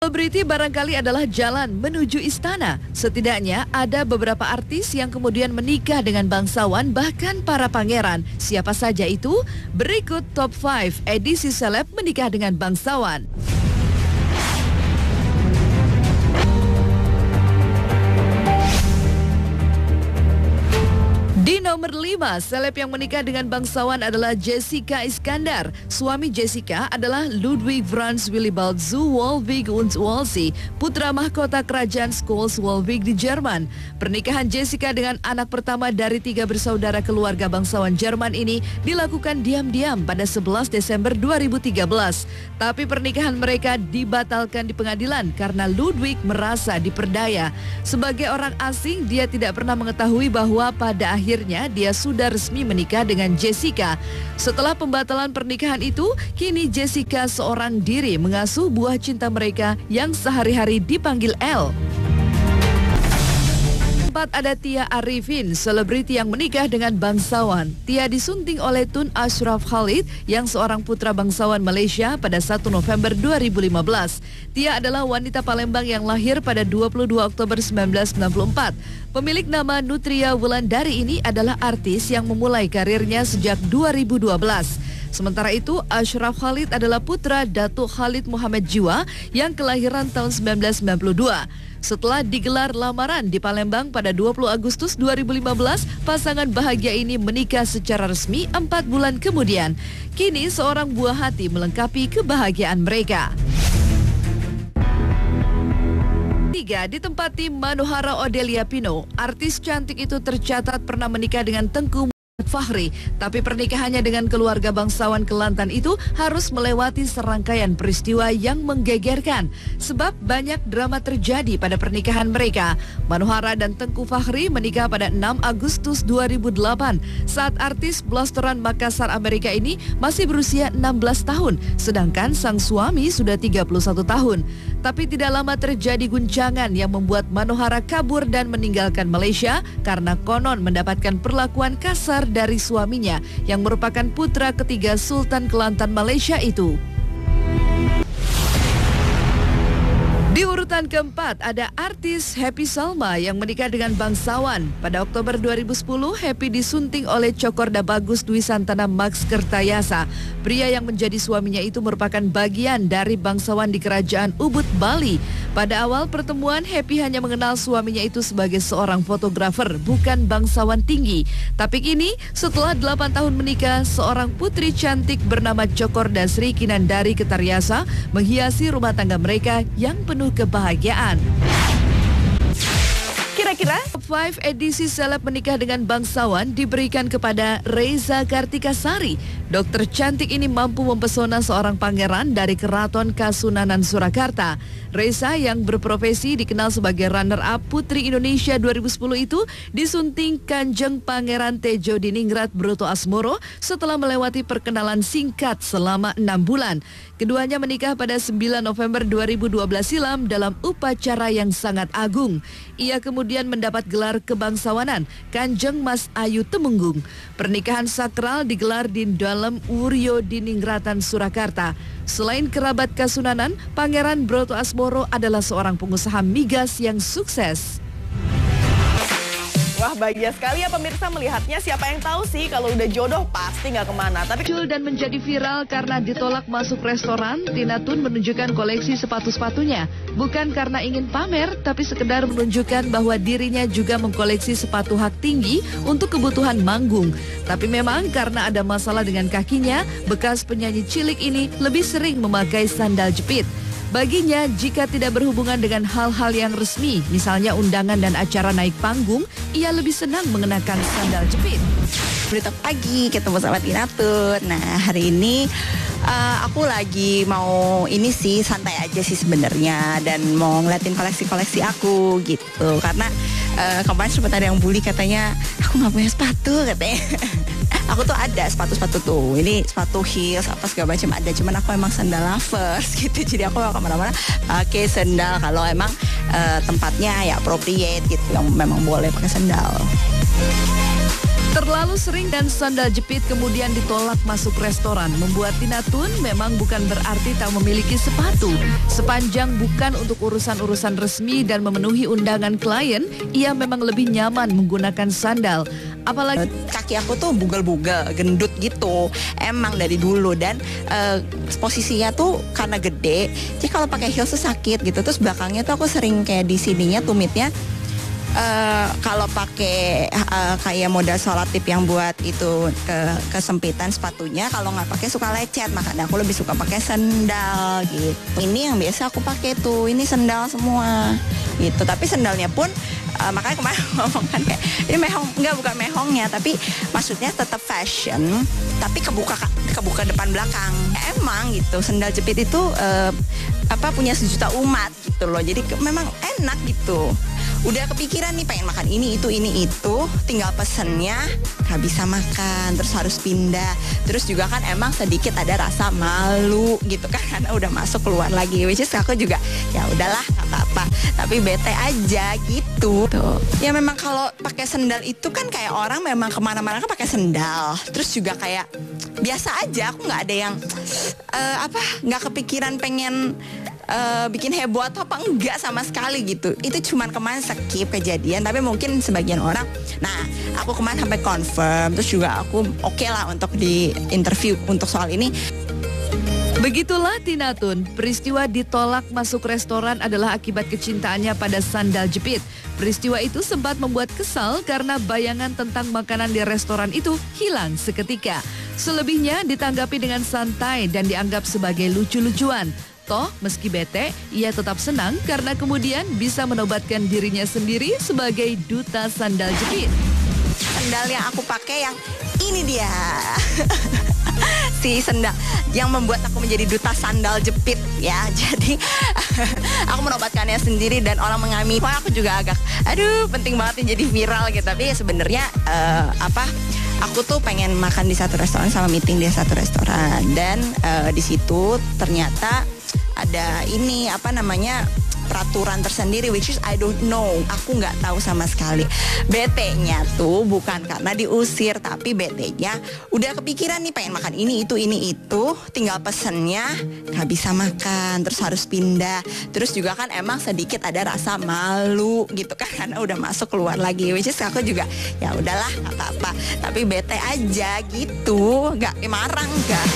Selebriti barangkali adalah jalan menuju istana. Setidaknya ada beberapa artis yang kemudian menikah dengan bangsawan, bahkan para pangeran. Siapa saja itu? Berikut top 5 edisi seleb menikah dengan bangsawan. Di nomor 5, seleb yang menikah dengan bangsawan adalah Jessica Iskandar. Suami Jessica adalah Ludwig Franz Willibald zu Wolfgang und Walsey, putra mahkota kerajaan Schleswig di Jerman. Pernikahan Jessica dengan anak pertama dari 3 bersaudara keluarga bangsawan Jerman ini dilakukan diam-diam pada 11 Desember 2013. Tapi pernikahan mereka dibatalkan di pengadilan karena Ludwig merasa diperdaya. Sebagai orang asing, dia tidak pernah mengetahui bahwa pada akhirnya dia sudah resmi menikah dengan Jessica. Setelah pembatalan pernikahan itu, kini Jessica seorang diri mengasuh buah cinta mereka yang sehari-hari dipanggil Elle. 4 ada Tia Arifin, selebriti yang menikah dengan bangsawan. Tia disunting oleh Tun Ashraf Khalid yang seorang putra bangsawan Malaysia pada 1 November 2015. Tia adalah wanita Palembang yang lahir pada 22 Oktober 1994. Pemilik nama Nutria Wulandari ini adalah artis yang memulai karirnya sejak 2012. Sementara itu, Ashraf Khalid adalah putra Datuk Khalid Muhammad Jiwa yang kelahiran tahun 1992. Setelah digelar lamaran di Palembang pada 20 Agustus 2015, pasangan bahagia ini menikah secara resmi 4 bulan kemudian. Kini seorang buah hati melengkapi kebahagiaan mereka. 3 ditempati Manohara Odelia Pino. Artis cantik itu tercatat pernah menikah dengan Tengku Fahri, tapi pernikahannya dengan keluarga bangsawan Kelantan itu harus melewati serangkaian peristiwa yang menggegerkan. Sebab banyak drama terjadi pada pernikahan mereka. Manohara dan Tengku Fahri menikah pada 6 Agustus 2008 saat artis blasteran Makassar Amerika ini masih berusia 16 tahun, sedangkan sang suami sudah 31 tahun. Tapi tidak lama terjadi guncangan yang membuat Manohara kabur dan meninggalkan Malaysia karena konon mendapatkan perlakuan kasar dari suaminya yang merupakan putra ketiga Sultan Kelantan Malaysia itu. Di urutan keempat ada artis Happy Salma yang menikah dengan bangsawan. Pada Oktober 2010, Happy disunting oleh Cokorda Bagus Dwi Santana Max Kertayasa. Pria yang menjadi suaminya itu merupakan bagian dari bangsawan di Kerajaan Ubud, Bali. Pada awal pertemuan, Happy hanya mengenal suaminya itu sebagai seorang fotografer, bukan bangsawan tinggi. Tapi kini, setelah 8 tahun menikah, seorang putri cantik bernama Cokorda Sri Kinandari Kertayasa menghiasi rumah tangga mereka yang penuh kebahagiaan. Kira-kira top 5 edisi seleb menikah dengan bangsawan diberikan kepada Reza Kartikasari. Dokter cantik ini mampu mempesona seorang pangeran dari Keraton Kasunanan Surakarta. Reza yang berprofesi dikenal sebagai runner-up Putri Indonesia 2010 itu disunting Kanjeng Pangeran Tejo Diningrat Broto Asmoro setelah melewati perkenalan singkat selama 6 bulan. Keduanya menikah pada 9 November 2012 silam dalam upacara yang sangat agung. Ia kemudian mendapat gelar kebangsawanan Kanjeng Mas Ayu Temenggung. Pernikahan sakral digelar di dalam Wuryo Diningratan Surakarta. Selain kerabat Kasunanan, Pangeran Broto Asmoro adalah seorang pengusaha migas yang sukses. Wah, bahagia sekali ya pemirsa melihatnya. Siapa yang tahu sih kalau udah jodoh pasti nggak kemana. Tapi muncul dan menjadi viral karena ditolak masuk restoran, Tina Tun menunjukkan koleksi sepatu-sepatunya. Bukan karena ingin pamer, tapi sekedar menunjukkan bahwa dirinya juga mengkoleksi sepatu hak tinggi untuk kebutuhan manggung. Tapi memang karena ada masalah dengan kakinya, bekas penyanyi cilik ini lebih sering memakai sandal jepit. Baginya, jika tidak berhubungan dengan hal-hal yang resmi, misalnya undangan dan acara naik panggung, ia lebih senang mengenakan sandal jepit. Berita pagi, ketemu sama Tina Tun. Nah, hari ini aku lagi mau ini sih, santai aja sih sebenarnya, dan mau ngeliatin koleksi-koleksi aku gitu. Karena kemarin sempat ada yang bully katanya, aku nggak punya sepatu katanya. Aku tuh ada sepatu-sepatu tuh, ini sepatu heels apa segala macam ada, cuman aku emang sandal lovers gitu, jadi aku kemana-mana pakai sandal kalau emang tempatnya ya appropriate gitu, yang memang boleh pakai sandal. Terlalu sering dan sandal jepit kemudian ditolak masuk restoran membuat Tina Tun memang bukan berarti tak memiliki sepatu. Sepanjang bukan untuk urusan-urusan resmi dan memenuhi undangan klien, ia memang lebih nyaman menggunakan sandal. Apalagi kaki aku tuh bugel-bugel, gendut gitu. Emang dari dulu dan posisinya tuh karena gede. Jadi kalau pakai heels tuh sakit gitu. Terus belakangnya tuh aku sering kayak di sininya tumitnya kalau pakai kayak model solatip yang buat itu kesempitan sepatunya, kalau nggak pakai suka lecet, makanya aku lebih suka pakai sendal gitu. Ini yang biasa aku pakai tuh, ini sendal semua gitu. Tapi sendalnya pun makanya kemarin ngomong kan kayak ini mehong, bukan mehongnya, tapi maksudnya tetap fashion, tapi kebuka depan belakang. Emang gitu, sendal jepit itu punya sejuta umat gitu loh. Jadi memang enak gitu. Udah kepikiran nih pengen makan ini itu, tinggal pesennya nggak bisa makan, terus harus pindah. Terus juga kan emang sedikit ada rasa malu gitu kan, karena udah masuk keluar lagi. Which is aku juga ya udahlah nggak apa-apa, tapi bete aja gitu. Tuh. Ya memang kalau pakai sendal itu kan kayak orang memang kemana-mana kan pakai sendal. Terus juga kayak biasa aja, aku nggak ada yang nggak kepikiran pengen bikin heboh atau apa, enggak sama sekali gitu. Itu cuman kemarin skip kejadian, tapi mungkin sebagian orang. Nah, aku kemarin sampai confirm, terus juga aku oke lah untuk di interview untuk soal ini. Begitulah Tina Tun, peristiwa ditolak masuk restoran adalah akibat kecintaannya pada sandal jepit. Peristiwa itu sempat membuat kesal karena bayangan tentang makanan di restoran itu hilang seketika. Selebihnya ditanggapi dengan santai dan dianggap sebagai lucu-lucuan. Toh, meski bete, ia tetap senang karena kemudian bisa menobatkan dirinya sendiri sebagai duta sandal jepit. Sandal yang aku pakai yang ini dia. Si sendal yang membuat aku menjadi duta sandal jepit ya. Jadi aku menobatkannya sendiri dan orang mengamini. Wah, aku juga agak penting banget nih jadi viral gitu. Tapi ya sebenarnya aku tuh pengen makan di satu restoran sama meeting di satu restoran, dan di situ ternyata ada ini peraturan tersendiri, which is I don't know, aku nggak tahu sama sekali. Bete-nya tuh bukan karena diusir, tapi bete-nya udah kepikiran nih pengen makan ini itu, tinggal pesennya nggak bisa makan, terus harus pindah. Terus juga kan emang sedikit ada rasa malu gitu kan, karena udah masuk keluar lagi. Which is aku juga ya udahlah nggak apa-apa, tapi bete aja gitu, nggak marah nggak.